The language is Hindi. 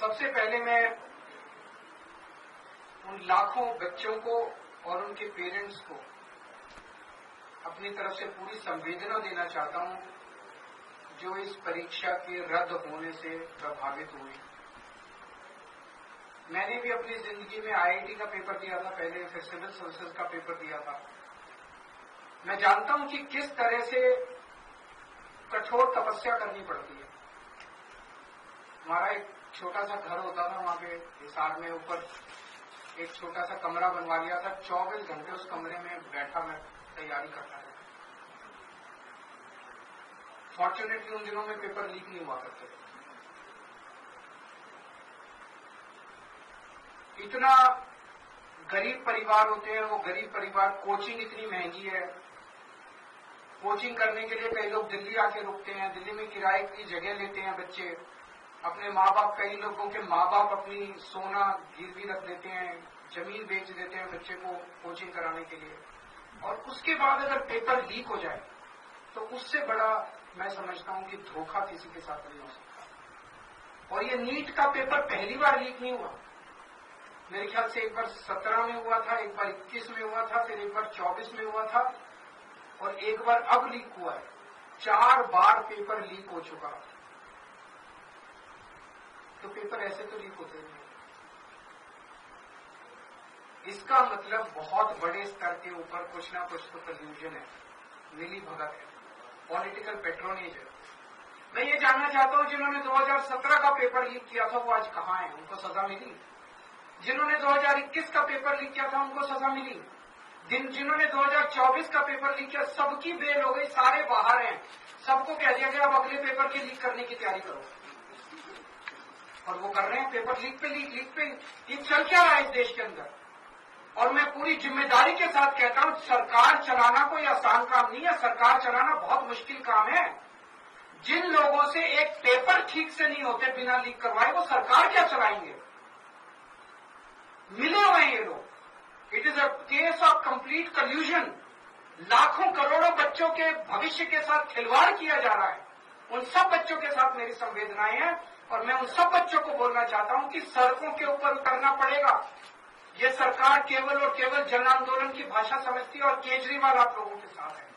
सबसे पहले मैं उन लाखों बच्चों को और उनके पेरेंट्स को अपनी तरफ से पूरी संवेदना देना चाहता हूं जो इस परीक्षा के रद्द होने से प्रभावित हुए। मैंने भी अपनी जिंदगी में आईआईटी का पेपर दिया था पहले, फिर सिविल सर्विसेज का पेपर दिया था। मैं जानता हूं कि किस तरह से कठोर तपस्या करनी पड़ती है। हमारा एक छोटा सा घर होता था, वहां पे हिसार में ऊपर एक छोटा सा कमरा बनवा लिया था। 24 घंटे उस कमरे में बैठा मैं तैयारी करता था। फॉर्चुनेटली उन दिनों में पेपर लीक नहीं हुआ करते। इतना गरीब परिवार होते हैं, वो गरीब परिवार, कोचिंग इतनी महंगी है। कोचिंग करने के लिए कई लोग दिल्ली आके रुकते हैं, दिल्ली में किराए की जगह लेते हैं बच्चे। अपने माँ बाप, कई लोगों के माँ बाप अपनी सोना गिरवी रख देते हैं, जमीन बेच देते हैं बच्चे को कोचिंग कराने के लिए। और उसके बाद अगर पेपर लीक हो जाए तो उससे बड़ा मैं समझता हूं कि धोखा किसी के साथ नहीं हो सकता। और ये नीट का पेपर पहली बार लीक नहीं हुआ। मेरे ख्याल से एक बार 17 में हुआ था, एक बार 21 में हुआ था, फिर एक बार 24 में हुआ था और एक बार अब लीक हुआ है। 4 बार पेपर लीक हो चुका। तो पेपर ऐसे तो लीक होते नहीं। इसका मतलब बहुत बड़े स्तर के ऊपर कुछ ना कुछ तो कन्फ्यूजन है, मिली भगत है, पॉलिटिकल पेट्रोनेज है। मैं ये जानना चाहता हूं जिन्होंने 2017 का पेपर लीक किया था वो आज कहां है? उनको सजा मिली? जिन्होंने 2021 का पेपर लीक किया था उनको सजा मिली? जिन्होंने 2024 का पेपर लीक किया सबकी बेल हो गई, सारे बाहर हैं। सबको कह दिया गया अब अगले पेपर की लीक करने की तैयारी करो। और वो कर रहे हैं, पेपर लीक पे लीक पे। ये चल क्या रहा है इस देश के अंदर? और मैं पूरी जिम्मेदारी के साथ कहता हूं, सरकार चलाना कोई आसान काम नहीं है। सरकार चलाना बहुत मुश्किल काम है। जिन लोगों से एक पेपर ठीक से नहीं होते बिना लीक करवाए, वो सरकार क्या चलाएंगे? मिले हुए हैं ये लोग। It is a case of complete कल्यूजन। लाखों करोड़ों बच्चों के भविष्य के साथ खिलवाड़ किया जा रहा है। उन सब बच्चों के साथ मेरी संवेदनाएं हैं और मैं उन सब बच्चों को बोलना चाहता हूं कि सड़कों के ऊपर उतरना पड़ेगा। ये सरकार केवल और केवल जन आंदोलन की भाषा समझती है और केजरीवाल आप लोगों के साथ है।